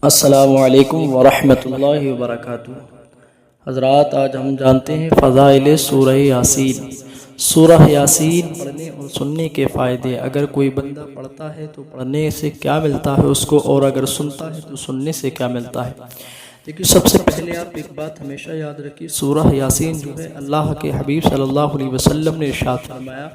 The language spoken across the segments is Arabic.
السلام علیکم ورحمۃ اللہ وبرکاتہ۔ حضرات، آج ہم جانتے ہیں فضائل سورہ یاسین۔ سورہ یاسین پڑھنے اور سننے کے فائدے۔ اگر کوئی بندہ پڑھتا ہے تو پڑھنے سے کیا ملتا ہے اس کو، اور اگر سنتا ہے تو سننے سے کیا ملتا ہے۔ دیکھیے، سب سے پہلے آپ ایک بات ہمیشہ یاد رکھیے، سورہ یاسین جو ہے اللہ کے حبیب صلی اللہ علیہ وسلم نے ارشاد فرمایا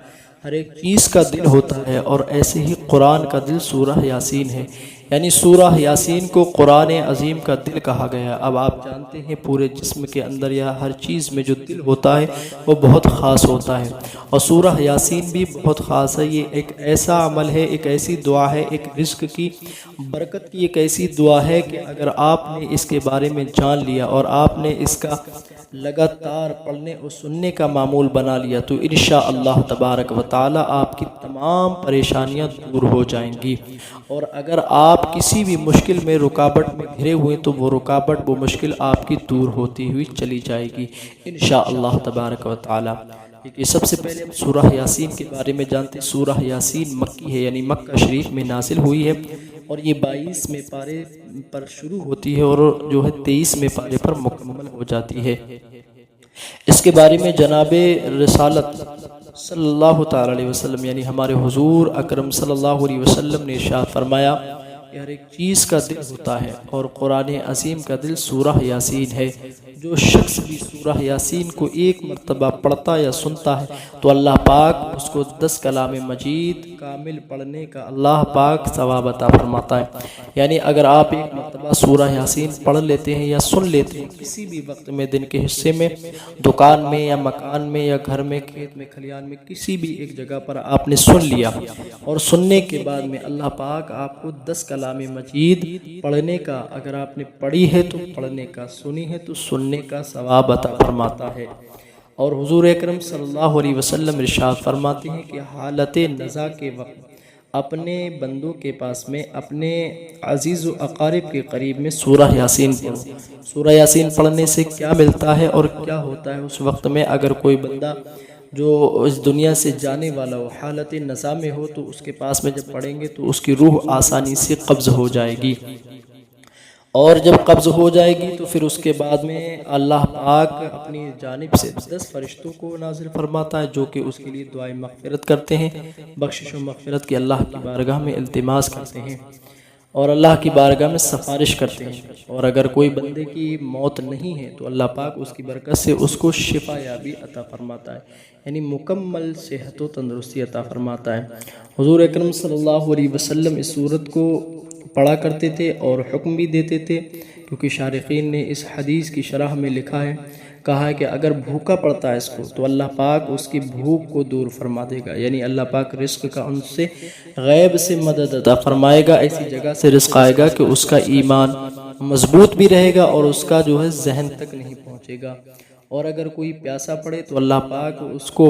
ہر ایک چیز کا دل ہوتا ہے، اور ایسے ہی قرآن کا دل سورہ یاسین ہے، یعنی سورہ یاسین کو قرآن عظیم کا دل کہا گیا۔ اب آپ جانتے ہیں پورے جسم کے اندر یا ہر چیز میں جو دل ہوتا ہے وہ بہت خاص ہوتا ہے، اور سورہ یاسین بھی بہت خاص ہے۔ یہ ایک ایسا عمل ہے، ایک ایسی دعا ہے، ایک رزق کی برکت کی ایک ایسی دعا ہے کہ اگر آپ نے اس کے بارے میں جان لیا اور آپ نے اس کا لگاتار پڑھنے اور سننے کا معمول بنا لیا تو انشاءاللہ تبارک و تعالی آپ کی تمام پریشانیاں دور ہو جائیں گی۔ اور اگر آپ کسی بھی مشکل میں رکاوٹ میں گھرے ہوئے تو وہ رکاوٹ وہ مشکل آپ کی دور ہوتی ہوئی چلی جائے گی انشاءاللہ تبارک و تعالی۔ یہ سب سے پہلے ہم سورہ یاسین کے بارے میں جانتے ہیں۔ سورہ یاسین مکی ہے، یعنی مکہ شریف میں نازل ہوئی ہے، اور یہ 22ویں پارے پر شروع ہوتی ہے اور جو ہے 23ویں پارے پر مکمل ہو جاتی ہے۔ اس کے بارے میں جناب رسالت صلی اللہ تعالی علیہ وسلم، یعنی ہمارے حضور اکرم صلی اللہ علیہ وسلم نے ارشاد فرمایا کہ ہر ایک چیز کا دل ہوتا ہے، اور قرآن عظیم کا دل سورہ یاسین ہے۔ جو شخص بھی سورہ یاسین کو ایک مرتبہ پڑھتا یا سنتا ہے تو اللہ پاک اس کو 10 کلام مجید کامل پڑھنے کا اللہ پاک ثواب عطا فرماتا ہے۔ یعنی اگر آپ ایک مرتبہ سورہ یاسین پڑھ لیتے ہیں یا سن لیتے ہیں کسی بھی وقت میں، دن کے حصے میں، دکان میں یا مکان میں یا گھر میں، کھیت میں، کھلیان میں، کسی بھی ایک جگہ پر آپ نے سن لیا، اور سننے کے بعد میں اللہ پاک آپ کو 10 کلام مجید پڑھنے کا، اگر آپ نے پڑھی ہے تو پڑھنے کا، سنی ہے تو سننے کا ثواب عطا فرماتا ہے۔ اور حضور اکرم صلی اللہ علیہ وسلم ارشاد فرماتے ہیں کہ حالت نزا کے وقت اپنے بندوں کے پاس میں، اپنے عزیز و اقارب کے قریب میں سورہ یاسین پڑھو۔ سورہ یاسین پڑھنے سے کیا ملتا ہے اور کیا ہوتا ہے اس وقت میں؟ اگر کوئی بندہ جو اس دنیا سے جانے والا ہو، حالت نزا میں ہو، تو اس کے پاس میں جب پڑھیں گے تو اس کی روح آسانی سے قبض ہو جائے گی، اور جب قبض ہو جائے گی تو پھر اس کے بعد میں اللہ پاک اپنی جانب سے 10 فرشتوں کو نازل فرماتا ہے جو کہ اس کے لیے دعائیں مغفرت کرتے ہیں، بخشش و مغفرت کی اللہ کی بارگاہ میں التماس کرتے ہیں، اور اللہ کی بارگاہ میں سفارش کرتے ہیں۔ اور اگر کوئی بندے کی موت نہیں ہے تو اللہ پاک اس کی برکت سے اس کو شفا یابی عطا فرماتا ہے، یعنی مکمل صحت و تندرستی عطا فرماتا ہے۔ حضور اکرم صلی اللہ علیہ وسلم اس سورت کو پڑھا کرتے تھے اور حکم بھی دیتے تھے، کیونکہ شارحین نے اس حدیث کی شرح میں لکھا ہے، کہا ہے کہ اگر بھوکا پڑتا ہے اس کو تو اللہ پاک اس کی بھوک کو دور فرما دے گا، یعنی اللہ پاک رزق کا ان سے غیب سے مدد عطا فرمائے گا، ایسی جگہ سے رزق آئے گا کہ اس کا ایمان مضبوط بھی رہے گا اور اس کا جو ہے ذہن تک نہیں پہنچے گا۔ اور اگر کوئی پیاسا پڑے تو اللہ پاک اس کو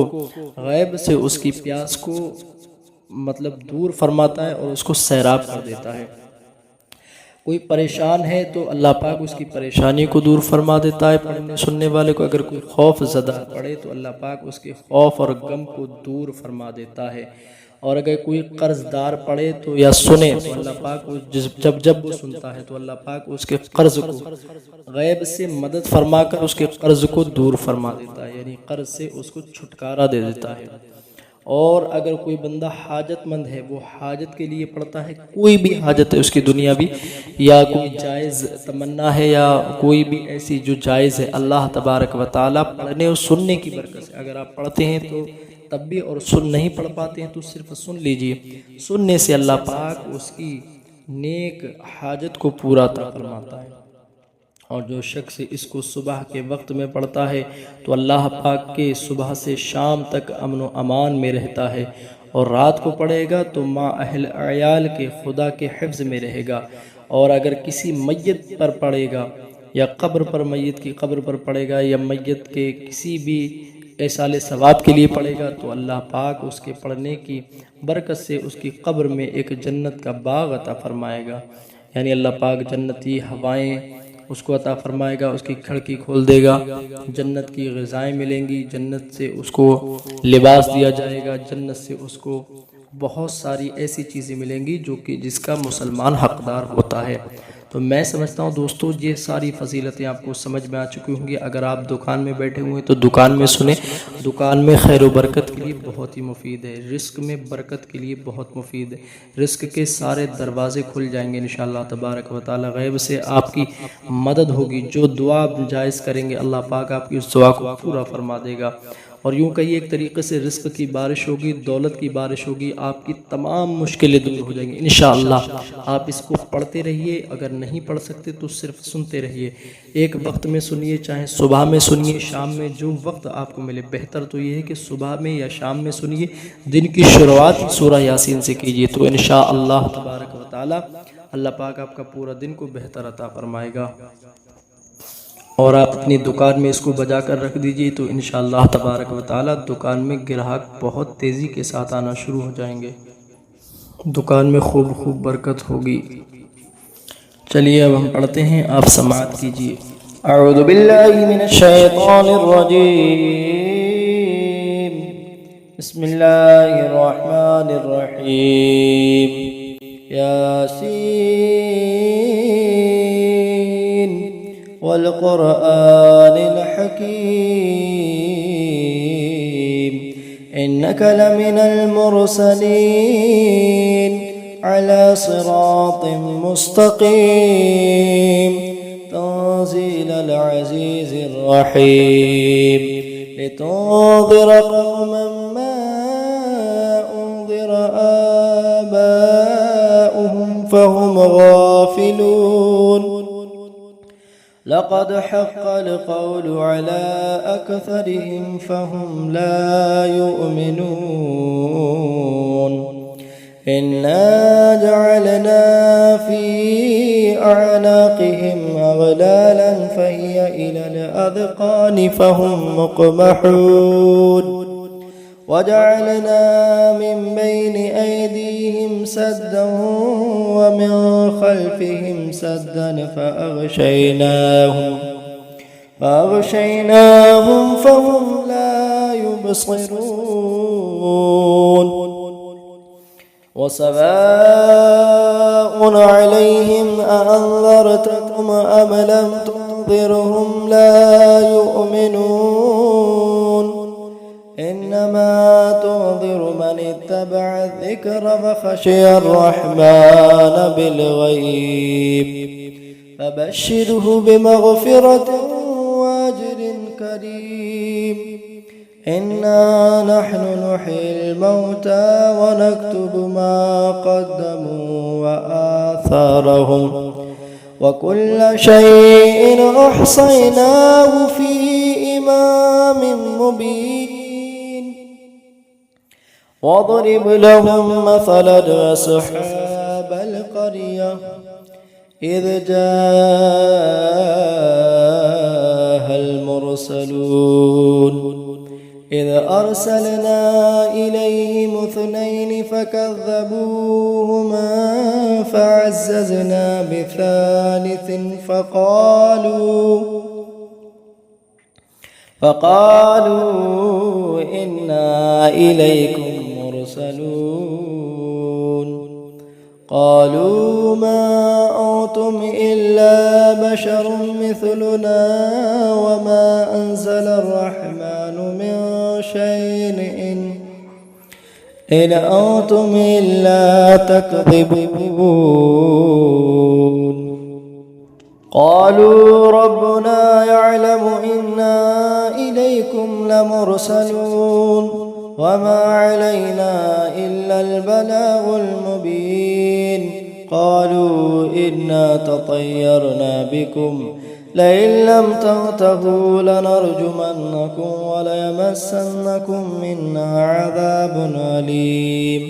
غیب سے اس کی پیاس کو دور فرماتا ہے اور اس کو سیراب کر دیتا ہے۔ کوئی پریشان ہے تو اللہ پاک اس کی پریشانی کو دور فرما دیتا ہے پڑھنے سننے والے کو۔ اگر کوئی خوف زدہ پڑے تو اللہ پاک اس کے خوف اور غم کو دور فرما دیتا ہے۔ اور اگر کوئی قرض دار پڑے تو یا سنے تو اللہ پاک جب وہ سنتا ہے تو اللہ پاک اس کے قرض کو غیب سے مدد فرما کر اس کے قرض کو دور فرما دیتا ہے، یعنی قرض سے اس کو چھٹکارا دے دیتا ہے۔ اور اگر کوئی بندہ حاجت مند ہے، وہ حاجت کے لیے پڑھتا ہے، کوئی بھی حاجت ہے اس کی دنیا بھی، یا کوئی جائز تمنا ہے یا کوئی بھی ایسی جو جائز ہے، اللہ تبارک و تعالی پڑھنے اور سننے کی برکت سے، اگر آپ پڑھتے ہیں تو تب بھی، اور نہیں پڑھ پاتے ہیں تو صرف سن لیجئے، سننے سے اللہ پاک اس کی نیک حاجت کو پورا عطا فرماتا ہے۔ اور جو شخص اس کو صبح کے وقت میں پڑھتا ہے تو اللہ پاک کے صبح سے شام تک امن و امان میں رہتا ہے، اور رات کو پڑھے گا تو ماں اہل عیال کے خدا کے حفظ میں رہے گا۔ اور اگر کسی میت پر پڑھے گا یا قبر پر، میت کی قبر پر پڑھے گا یا میت کے کسی بھی ایصال ثواب کے لیے پڑھے گا تو اللہ پاک اس کے پڑھنے کی برکت سے اس کی قبر میں ایک جنت کا باغ عطا فرمائے گا، یعنی اللہ پاک جنتی ہوائیں اس کو عطا فرمائے گا، اس کی کھڑکی کھول دے گا، جنت کی غذائیں ملیں گی، جنت سے اس کو لباس دیا جائے گا، جنت سے اس کو بہت ساری ایسی چیزیں ملیں گی جو کہ جس کا مسلمان حقدار ہوتا ہے۔ तो मैं समझता हूँ दोस्तों ये सारी फजीलतें आपको समझ में आ चुकी होंगी। अगर आप दुकान में बैठे हुए हैं तो दुकान में सुने, दुकान में खैर व बरकत के लिए बहुत ही मुफीद है, रिस्क में बरकत के लिए बहुत मुफीद है, रिस्क के सारे दरवाजे खुल जाएंगे इंशाअल्लाह तबारक व तआला। गैब से आपकी मदद होगी, जो दुआ आप जायज़ करेंगे अल्लाह पाक आपकी उस दुआ को पूरा फरमा देगा। और यूँ कहिए एक तरीक़े से रिस्क की बारिश होगी, दौलत की बारिश होगी, आपकी तमाम मुश्किलें दूर हो जाएंगी इंशाअल्लाह। आप इसको पढ़ते रहिए, अगर नहीं पढ़ सकते तो सिर्फ सुनते रहिए। एक वक्त में सुनिए, चाहे सुबह में सुनिए, शाम में, जो वक्त आपको मिले। बेहतर तो ये है कि सुबह में या शाम में सुनिए। दिन की शुरुआत सूरह यासीन से कीजिए तो इंशाअल्लाह तबारक व तआला अल्लाह पाक आपका पूरा दिन को बेहतर अता फरमाएगा। और आप अपनी दुकान में इसको बजा कर रख दीजिए तो इंशाअल्लाह तबारक व तआला दुकान में ग्राहक बहुत तेज़ी के साथ आना शुरू हो जाएंगे, दुकान में खूब खूब बरकत होगी। चलिए अब हम पढ़ते हैं, आप समाअत कीजिए। अऊज़ु बिल्लाहि मिनश शैतानिर रजीम, बिस्मिल्लाहिर रहमानिर रहीम। यासीन वल क़ुरआनिल हकीम, इन्नका लमिनल मुरसलीन अला सिरातिम मुस्तक़ीम, तंज़ीलल अज़ीज़िर रहीम, लितुंज़िर क़ौमन मा उन्ज़िर आबाउहुम फ़हुम गाफ़िलून, लक़द हक़्क़ल क़ौलु अला अक्सरिहिम फ़हुम ला युमिनून। इन्ना जअलना फ़ी अअनाक़िहिम अग़लालन फ़हिय इलल अज़क़ानि फ़हुम मुक़महून, वजअलना मिन बैनि ऐदीहिम सद्दन वमिन ख़ल्फ़िहिम सद्दन फ़अग़शयनाहुम फ़हुम ला युबसिरून। वसवाउन अलैहिम अअन्ज़रतहुम अम लम तुन्ज़िरहुम ला युमिनून। इन्नमा तुन्ज़िरु मन इत्तबअ ज़िक्र वख़शिय अर्रहमान बिलग़ैब, फबश्शिरहु बिमग़फ़िरतिन वअज्रिन करीम। इन्ना नहनु नुह्यिल मौता वनक्तुबु मा क़द्दमू वआथारहुम वकुल्ल शैइन अहसयनाहु फ़ी इमामिन मुबीन। वضرب لهم مثلا أصحاب القرية إذ جاءها المرسلون إذ أرسلنا إليهم اثنين فكذبوهما فعززنا بثالث فقالوا إنا إليكم مرسلون. قالوا ما أنتم إلا بشر مثلنا وما أنزل الرحمن من شيء إن أنتم إلا تكذبون. قالوا ربنا يعلم إنا إليكم لمرسلون وما علينا إلا البلاغ المبين. قالوا إنا تطيرنا بكم لئن لم تنتهوا لنرجمنكم وليمسنكم منا عذاب أليم.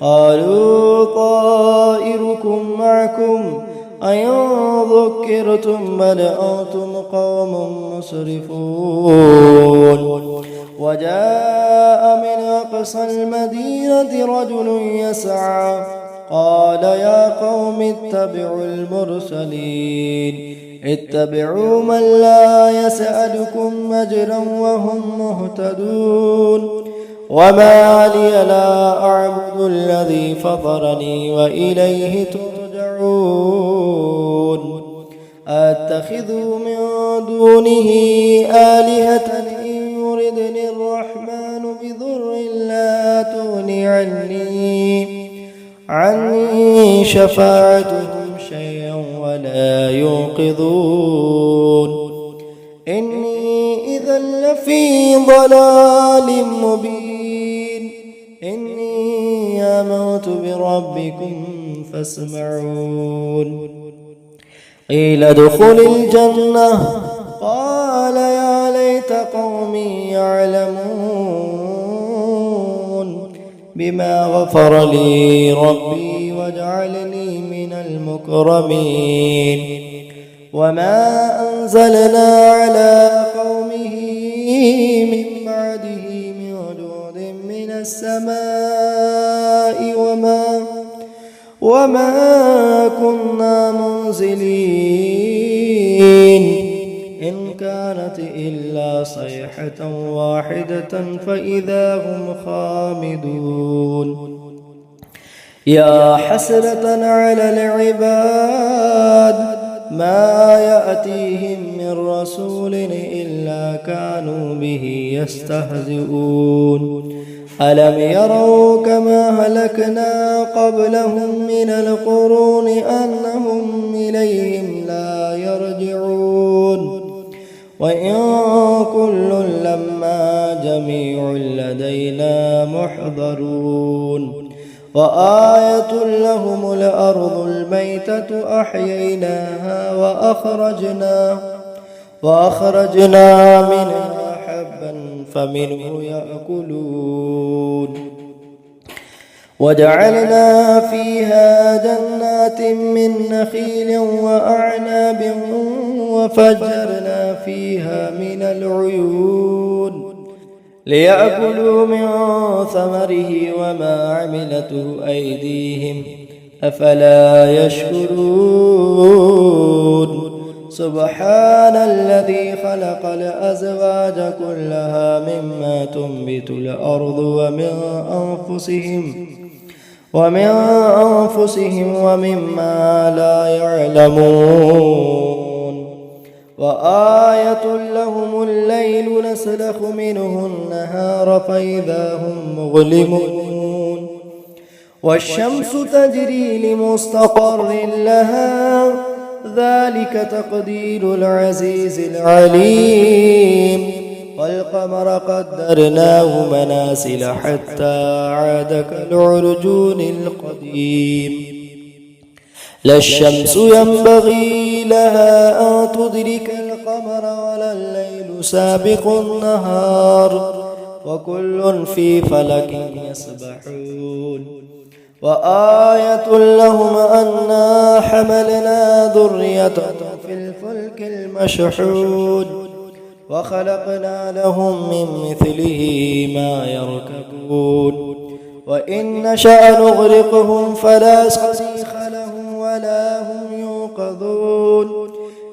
قالوا طائركم معكم أئن ذكرتم بل أنتم قوم مسرفون. وجاء من أقصى المدينة رجل يسعى قال يا قوم اتبعوا المرسلين اتبعوا من لا يسألكم أجرا وهم مهتدون. وما لي لا أعبد الذي فطرني وإليه ترجعون. أتخذ من دونه آلهة إن يردني الرحمن بضر لا تغني عني شفاعتهم شيئا ولا ينقذون إني إذا لفي ضلال مبين إني آمنت بربكم فاسمعون قيل ادخل الجنة قال يا ليت قومي يعلمون بما غفر لي ربي وجعلني من المكرمين وما أنزلنا على قومه من بعده من جود من السماء وما كنا منزلين إن كانت إلا صيحة واحدة فإذا هم خامدون يا حسرة على العباد ما يأتيهم من رسول إلا كانوا به يستهزئون ألم يروا كما هلكنا قبلهم من القرون أنهم إليهم لا يرجعون وإن كل لما جميع لدينا محضرون وآية لهم الأرض الميتة أحييناها وأخرجنا منها حبا فمنه يأكلون وجعلنا فيها جنات من نخيل وأعناب وفجرنا فيها من العيون ليأكلوا من ثمره وما عملته أيديهم أفلا يشكرون سبحان الذي خلق الأزواج كلها مما تنبت الأرض ومن أنفسهم ومما لا يعلمون وآية لهم الليل نسلخ منه النهار فإذا هم مظلمون والشمس تجري لمستقر لها ذلك تقدير العزيز العليم والقمر قدرناه منازل حتى عاد كالعرجون القديم لا الشمس ينبغي لها أن تدرك القمر ولا الليل سابق النهار وكل في فلك يسبحون وآية لهم أنا حملنا ذريتهم في الفلك المشحون وخلقنا لهم من مثله ما يركبون وإن نشأ نغرقهم فلا صريخ لهم ولا هم ينقذون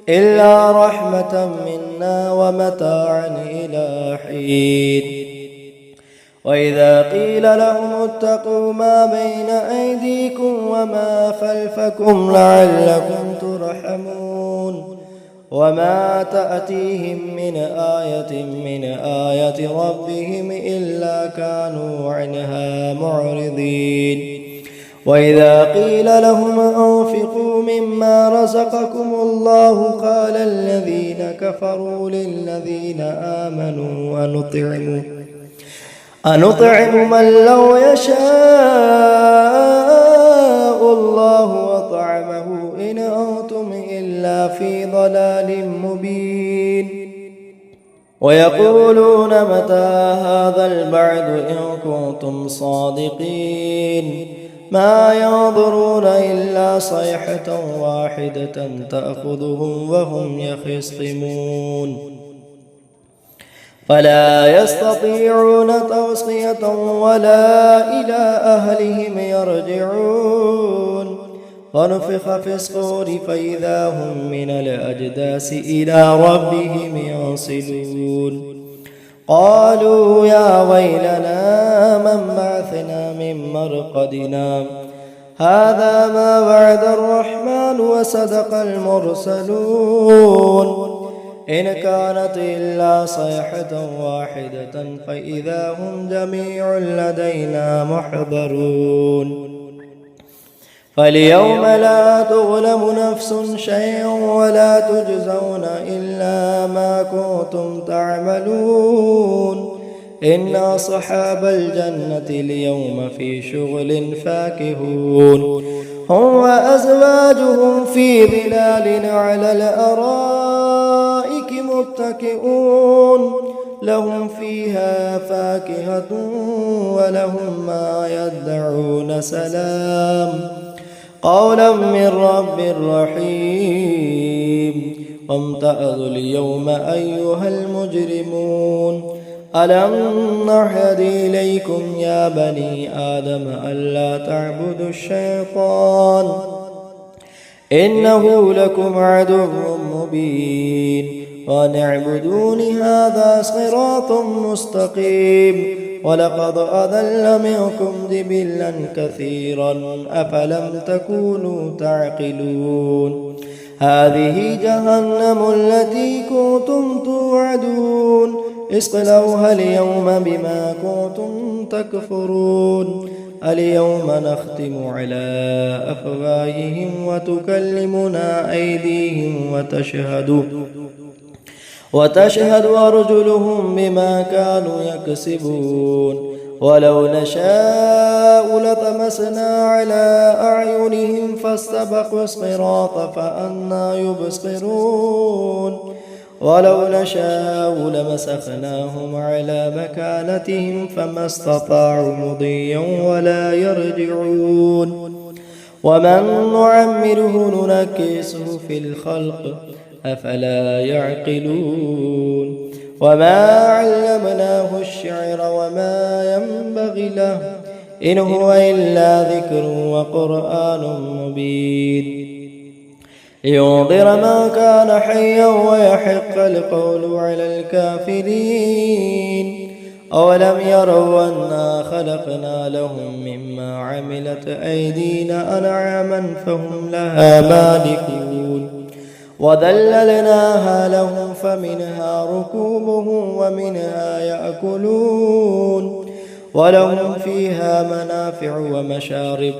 إلا رحمة منا ومتاعا إلى حين وإذا قيل لهم اتقوا ما بين أيديكم وما خلفكم لعلكم ترحمون وما تأتيهم من آية ربهم إلا كانوا عنها معرضين وإذا قيل لهم أنفقوا مما رزقكم الله قال الذين كفروا للذين آمنوا أنطعم من لو يشاء الله وطعمه إن أنتم إلا في ضلال مبين ويقولون متى هذا البعد إن كنتم صادقين ما ينظرون إلا صيحة واحدة تأخذهم وهم يخصمون فلا يستطيعون توصية ولا إلى أهلهم يرجعون ونفخ في الصور فإذا هم من الأجداث إلى ربهم ينسلون قالوا يا ويلنا من بعثنا من مرقدنا هذا ما وعد الرحمن وصدق المرسلون إن كانت إلا صيحة واحدة فإذا هم جميع لدينا محضرون فاليوم لا تظلم نفس شيئا ولا تجزون إلا ما كنتم تعملون إن أصحاب الجنة اليوم في شغل فاكهون هم وأزواجهم في ظلال على الأرائك متكئون لهم فيها فاكهة ولهم ما يدعون سلام قولا من رب رحيم وامتازوا اليوم أيها المجرمون ألم نعهد إليكم يا بني آدم ألا تعبدوا الشيطان إنه لكم عدو مبين وأن اعبدون هذا صراط مستقيم ولقد أضل منكم جبلا كثيرا أفلم تكونوا تعقلون هذه جهنم التي كنتم توعدون اصلوها اليوم بما كنتم تكفرون اليوم نختم على أفواههم وتكلمنا أيديهم وتشهد أرجلهم بما كانوا يكسبون ولو نشاء لطمسنا على أعينهم فاستبقوا الصراط فأنى يبصرون ولو نشاء لمسخناهم على مكانتهم فما استطاعوا مضيا ولا يرجعون ومن نعمره ننكسه في الخلق أفلا يعقلون وما علمناه الشعر وما ينبغي له إن هو إلا ذكر وقرآن مبين لينذر من كان حيا ويحق القول على الكافرين أولم يروا أنا خلقنا لهم مما عملت أيدينا أنعاما فهم لها مالكون وذللناها لهم فمنها ركوبهم ومنها يأكلون ولهم فيها منافع ومشارب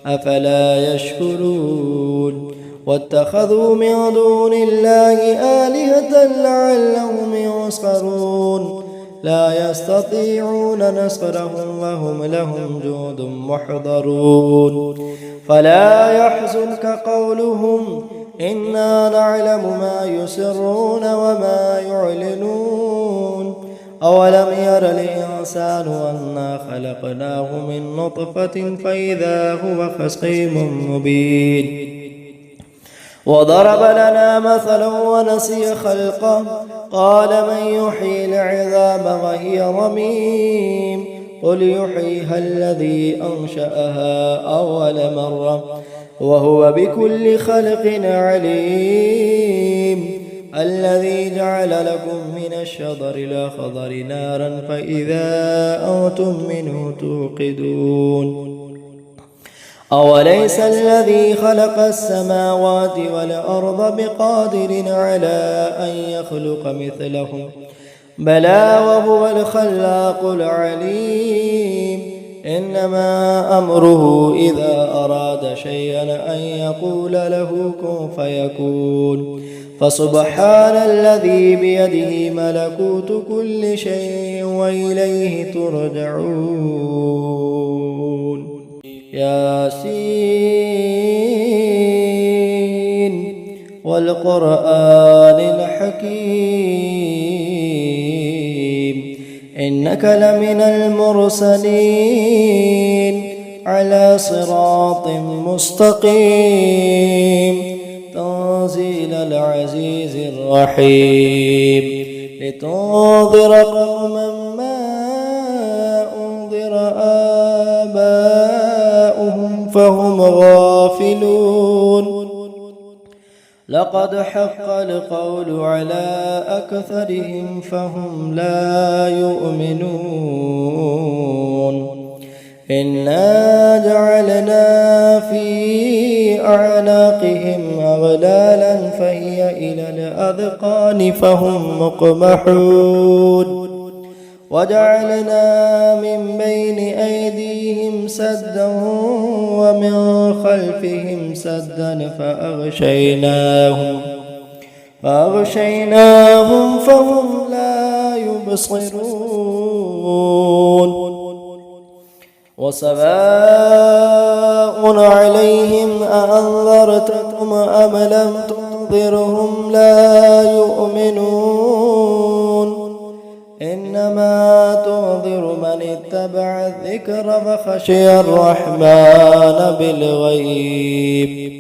أفلا يشكرون واتخذوا من دون الله آلهة لعلهم ينصرون لا يستطيعون نصرهم وهم لهم جند محضرون فلا يحزنك قولهم إنا نعلم ما يسرون وما يعلنون أولم ير الإنسان أنا خلقناه من نطفة فإذا هو خصيم مبين وضرب لنا مثلا ونسي خلقه قال من يحيي العظام وهي رميم قل يحييها الذي أنشأها أول مرة وهو بكل خلق عليم الذي جعل لكم من الشجر الأخضر نارا فإذا أنتم منه توقدون أوليس الذي خلق السماوات والأرض بقادر على أن يخلق مثلهم بلى وهو الخلاق العليم إنما أمره إذا أراد شيئا أن يقول له كن فيكون فسبحان الذي بيده ملكوت كل شيء وإليه ترجعون ياسين والقرآن الحكيم إنك لمن المرسلين على صراط مستقيم تنزيل العزيز الرحيم لتنذر قوما ما أنذر آباؤهم فهم غافلون لقد حق القول على أكثرهم فهم لا يؤمنون إنا جعلنا في أعناقهم أغلالا فهي إلى الأذقان فهم مقمحون وجعلنا من بين أيديهم سدا ومن خلفهم سدا فأغشيناهم فهم لا يبصرون وسواء عليهم أأنذرتهم أم لم تنذرهم لا يؤمنون إنما تنذر من اتبع الذكر فخشي الرحمن بالغيب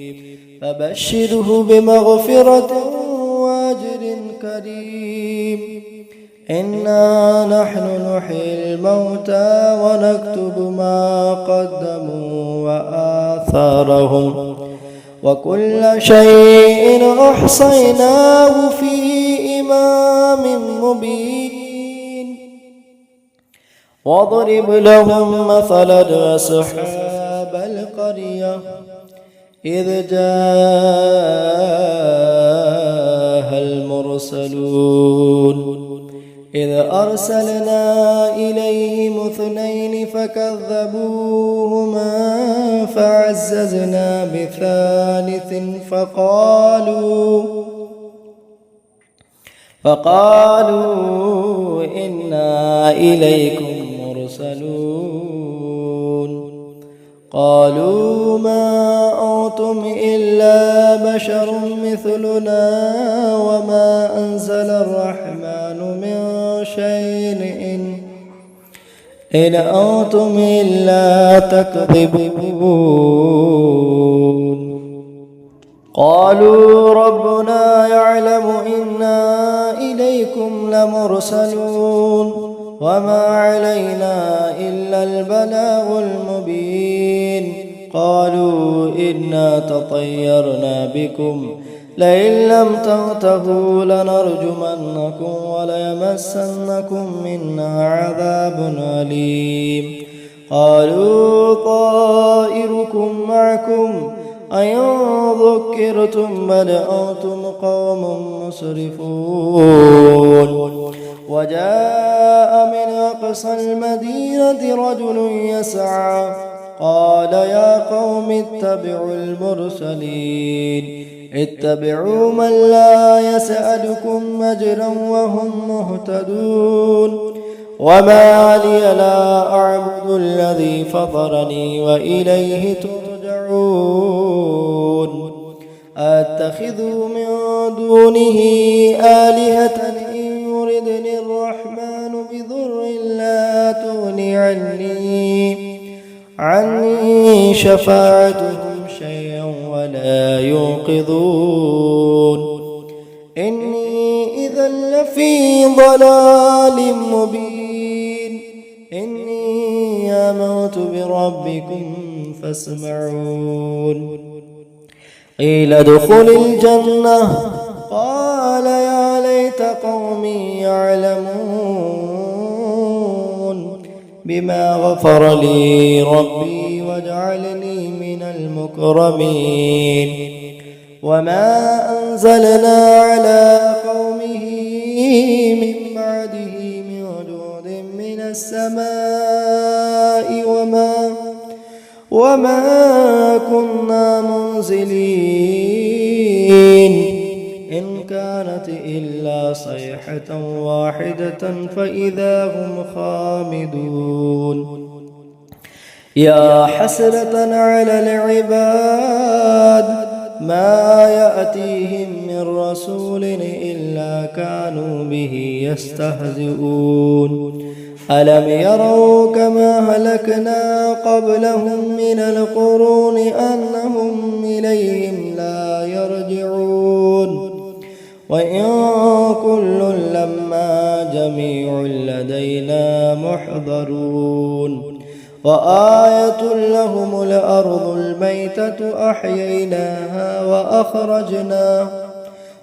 فبشره بمغفرة وأجر كريم إنا نحن نحيي الموتى ونكتب ما قدموا وآثارهم وكل شيء أحصيناه في إمام مبين واضرب لهم مثلا أصحاب القرية إذ جاءها المرسلون إذ أرسلنا إليهم اثنين فكذبوهما فعززنا بثالث فقالوا إنا إليكم مرسلون قالوا ما أنتم إلا بشر مثلنا وما أنزل الرحمن من شيء إن أنتم إلا تكذبون قالوا ربنا يعلم إنا إليكم لمرسلون وما علينا إلا البلاغ المبين قالوا إنا تطيرنا بكم لئن لم تنتهوا لنرجمنكم وليمسنكم منا عذاب أليم قالوا طائركم معكم أئن ذكرتم بل أنتم قوم مسرفون وجاء من أقصى المدينة رجل يسعى قال يا قوم اتبعوا المرسلين اتبعوا من لا يسألكم أجرا وهم مهتدون وما لي لا أعبد الذي فطرني وإليه ترجعون أتخذ من دونه آلهة إن يردني الرحمن بضر لا تغني عني شفاعتهم شيئا ولا ينقذون إني إذا لفي ضلال مبين إني آمنت بربكم فاسمعون قيل ادخل الجنة قال يا ليت قومي يعلمون بما غفر لي ربي وجعلني من المكرمين وما أنزلنا على قومه من بعده من جود من السماء وما كنا منزلين إن كانت إلا صيحة واحدة فإذا هم خامدون يا حسرة على العباد ما يأتيهم من رسول إلا كانوا به يستهزئون ألم يروا كما هلكنا قبلهم من القرون أنهم إليهم لا يرجعون وإن كل لما جميع لدينا محضرون وآية لهم الأرض الميتة أحييناها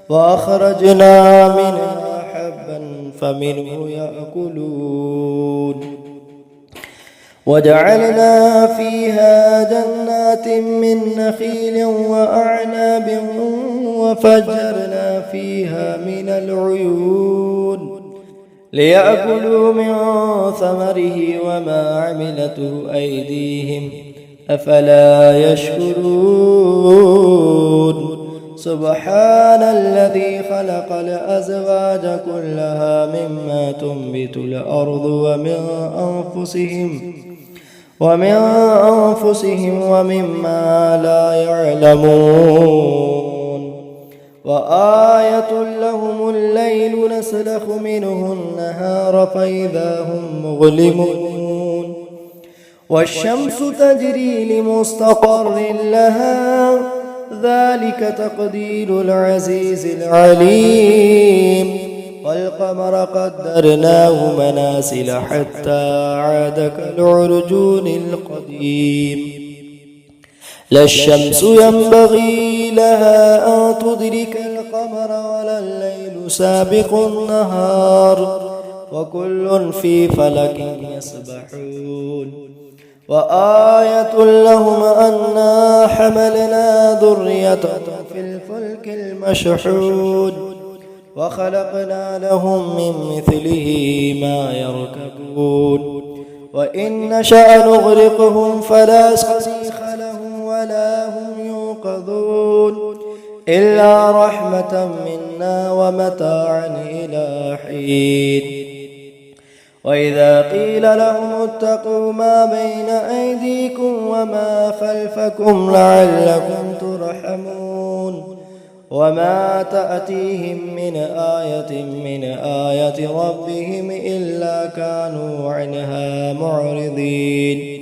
وأخرجنا منها حبا فمنه يأكلون وجعلنا فيها جنات من نخيل وأعناب وفجرنا فيها من العيون ليأكلوا من ثمره وما عملته أيديهم أفلا يشكرون سبحان الذي خلق الأزواج كلها مما تنبت الأرض ومن أنفسهم ومما لا يعلمون وآية لهم الليل نسلخ منه النهار فإذا هم مظلمون والشمس تجري لمستقر لها ذلك تقدير العزيز العليم والقمر قدرناه منازل حتى عاد كالعرجون القديم لا الشمس ينبغي لها أن تدرك القمر ولا الليل سابق النهار وكل في فلك يسبحون وآية لهم أنا حملنا ذريتهم في الفلك المشحون وخلقنا لهم من مثله ما يركبون وإن نشأ نغرقهم فلا صريخ لهم ولا هم يوقظون إلا رحمة منا ومتاعا إلى حين وإذا قيل لهم اتقوا ما بين أيديكم وما خلفكم لعلكم ترحمون وما تأتيهم من آية ربهم إلا كانوا عنها معرضين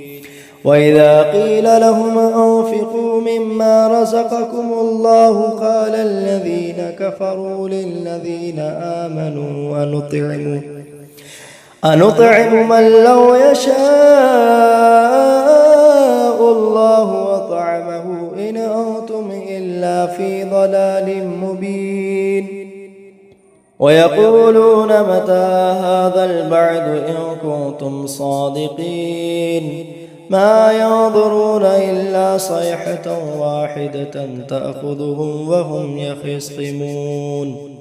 وإذا قيل لهم أنفقوا مما رزقكم الله قال الذين كفروا للذين آمنوا أنطعم من لو يشاء الله وطعمه إن أنتم إلا في ضلال مبين ويقولون متى هذا البعد إن كنتم صادقين ما ينظرون إلا صيحة واحدة تأخذهم وهم يخصمون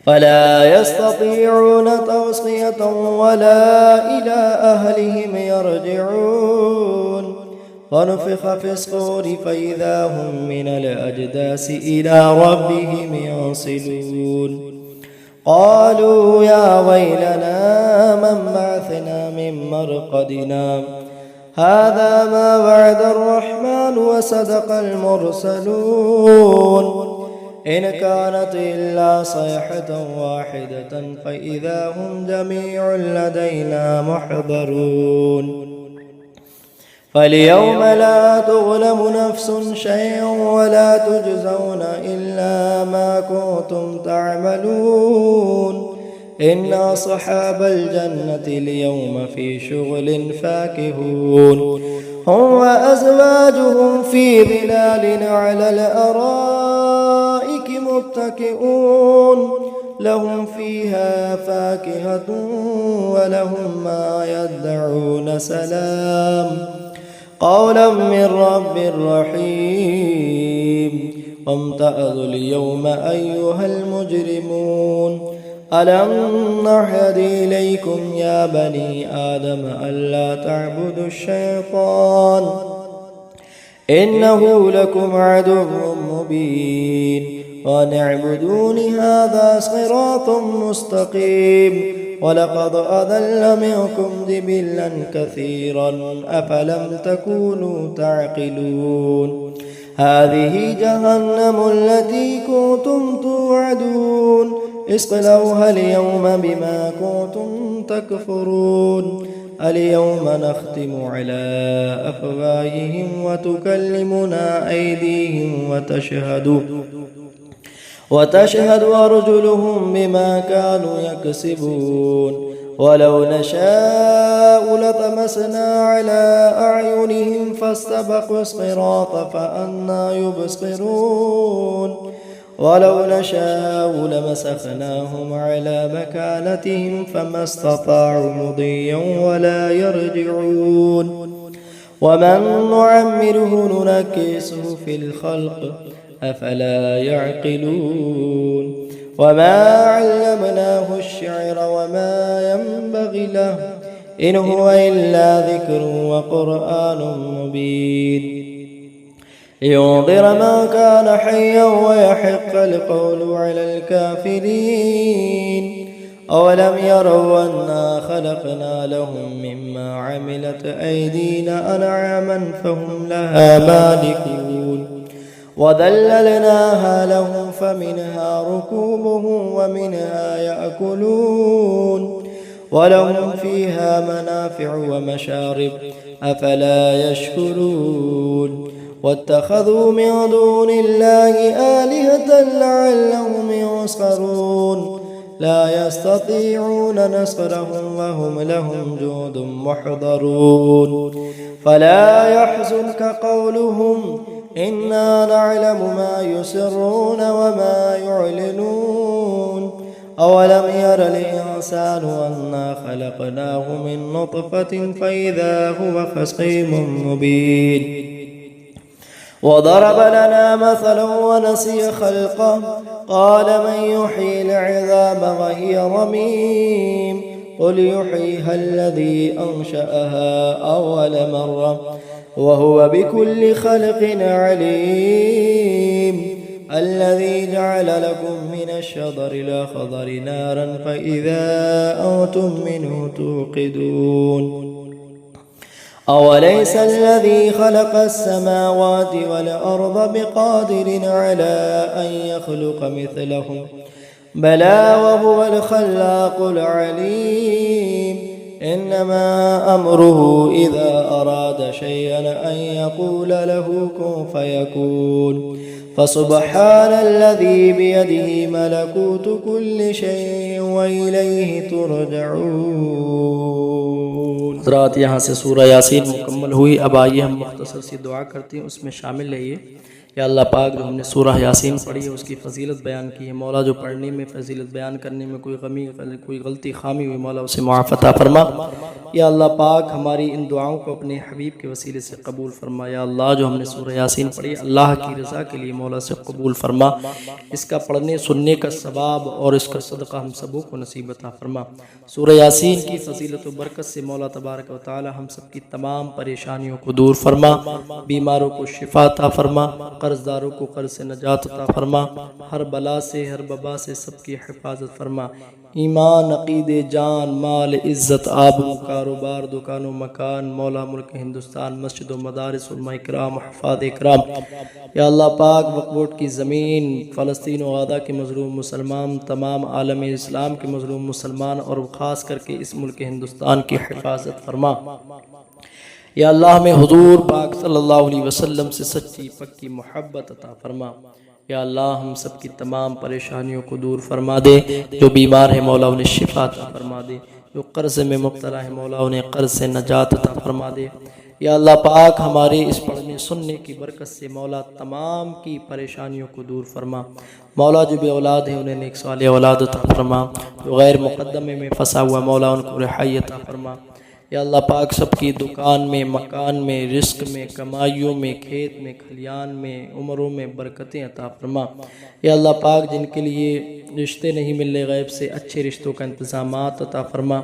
فلا يستطيعون توصية ولا إلى أهلهم يرجعون ونفخ في الصور فإذا هم من الأجداث إلى ربهم ينسلون قالوا يا ويلنا من بعثنا من مرقدنا هذا ما وعد الرحمن وصدق المرسلون إن كانت إلا صيحة واحدة فإذا هم جميع لدينا محضرون فاليوم لا تظلم نفس شيئا ولا تجزون إلا ما كنتم تعملون إن أصحاب الجنة اليوم في شغل فاكهون هم وأزواجهم في ظلال على الأرائك متكئون لهم فيها فاكهة ولهم ما يدعون سلام قولا من رب رحيم وامتازوا اليوم أيها المجرمون ألم نعهد إليكم يا بني آدم ألا تعبدوا الشيطان إنه لكم عدو مبين وأن اعبدوني هذا صراط مستقيم ولقد أضل منكم جبلا كثيرا أفلم تكونوا تعقلون هذه جهنم التي كنتم توعدون اصلوها اليوم بما كنتم تكفرون اليوم نختم على أفواههم وتكلمنا أيديهم وتشهد أرجلهم بما كانوا يكسبون ولو نشاء لطمسنا على أعينهم فاستبقوا الصراط فأنى يبصرون ولو نشاء لمسخناهم على مكانتهم فما استطاعوا مضيا ولا يرجعون ومن نعمره ننكسه في الخلق أفلا يعقلون وما علمناه الشعر وما ينبغي له إن هو إلا ذكر وقرآن مبين لينذر من كان حيا ويحق القول على الكافرين أولم يروا أنا خلقنا لهم مما عملت أيدينا أنعاما فهم لها مالكون وذللناها لهم فمنها ركوبهم ومنها يأكلون ولهم فيها منافع ومشارب أفلا يشكرون واتخذوا من دون الله آلهة لعلهم ينصرون لا يستطيعون نصرهم وهم لهم جند محضرون فلا يحزنك قولهم إنا نعلم ما يسرون وما يعلنون أولم ير الإنسان أنا خلقناه من نطفة فإذا هو خصيم مبين وضرب لنا مثلا ونسي خلقه قال من يحيي العظام وهي رميم قل يحييها الذي أنشأها أول مرة وهو بكل خلق عليم الذي جعل لكم من الشجر الأخضر نارا فإذا أنتم منه توقدون أوليس الذي خلق السماوات والأرض بقادر على أن يخلق مثلهم بلى وهو الخلاق العليم إنما أمره إذا أراد شيئا أن يقول له كن فيكون فسبحان الذي بيده ملكوت كل شيء وإليه ترجعون. حضرات یہاں سے سورہ یاسین مکمل ہوئی. اب آئیے ہم مختصر سی دعا کرتے ہیں، اس میں شامل ہے یہ یا اللہ پاک جو ہم نے سورہ یاسین پڑھی ہے اس کی فضیلت بیان کی ہے، مولا جو پڑھنے میں فضیلت بیان کرنے میں کوئی غلطی خامی ہوئی مولا اسے معاف عطا فرما. یا اللہ پاک ہماری ان دعاؤں کو اپنے حبیب کے وسیلے سے قبول فرما. یا اللہ جو ہم نے سورہ یاسین پڑھی اللہ کی رضا کے لیے مولا سے قبول فرما. اس کا پڑھنے سننے کا ثواب اور اس کا صدقہ ہم سبوں کو نصیب عطا فرما. سورہ یاسین کی فضیلت و برکت سے مولا تبارک و تعالی ہم سب کی تمام پریشانیوں کو دور فرما، بیماروں کو شفا عطا فرما، قرض داروں کو قرض سے نجات عطا فرما، ہر بلا سے ہر وبا سے سب کی حفاظت فرما. ایمان، عقیدے، جان، مال، عزت، آبرو، کاروبار، دکان و مکان، مولا ملک ہندوستان، مسجد و مدارس، علماء اکرام، حفاظ اکرام. یا اللہ پاک وقف بورڈ کی زمین، فلسطین و غزہ کے مظلوم مسلمان، تمام عالم اسلام کے مظلوم مسلمان اور خاص کر کے اس ملک ہندوستان کی حفاظت فرما. یا اللہ ہمیں حضور پاک صلی اللہ علیہ وسلم سے سچی پکی محبت عطا فرما. یا اللہ ہم سب کی تمام پریشانیوں کو دور فرما دے. جو بیمار ہے مولا انہیں شفا عطا فرما دے، جو قرض میں مبتلا ہے مولا انہیں قرض سے نجات عطا فرما دے. یا اللہ پاک ہمارے اس پڑھنے سننے کی برکت سے مولا تمام کی پریشانیوں کو دور فرما. مولا جو بے اولاد ہیں انہیں نیک صالح اولاد عطا فرما. جو غیر مقدمے میں پھنسا ہوا مولا ان کو رہائی عطا فرما. یا اللہ پاک سب کی دکان میں، مکان میں، رزق میں، کمائیوں میں، کھیت میں، کھلیان میں، عمروں میں برکتیں عطا فرما. یا اللہ پاک جن کے لیے رشتے نہیں مل رہے غیب سے اچھے رشتوں کا انتظامات عطا فرما.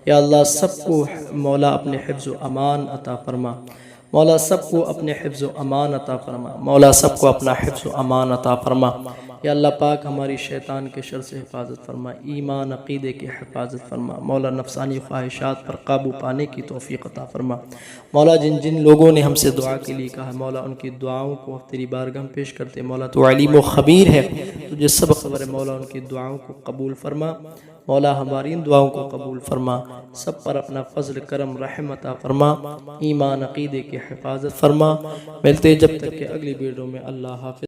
یا اللہ سب کو مولا اپنے حفظ و امان عطا فرما. مولا سب کو اپنے حفظ و امان عطا فرما. مولا سب کو اپنا حفظ و امان عطا فرما. یا اللہ پاک ہماری شیطان کے شر سے حفاظت فرما، ایمان عقیدے کی حفاظت فرما. مولا نفسانی خواہشات پر قابو پانے کی توفیق عطا فرما. مولا جن جن لوگوں نے ہم سے دعا کے لیے کہا مولا ان کی دعاؤں کو تیری بارگاہ میں پیش کرتے. مولا تو علیم و خبیر ہے، تجھے سب خبر ہے. مولا ان کی دعاؤں کو قبول فرما. مولا ہماری ان دعاؤں کو قبول فرما. سب پر اپنا فضل کرم رحم عطا فرما. ایمان عقیدے کی حفاظت فرما. ملتے جب تک کہ اگلی ویڈیو میں. اللہ حافظ.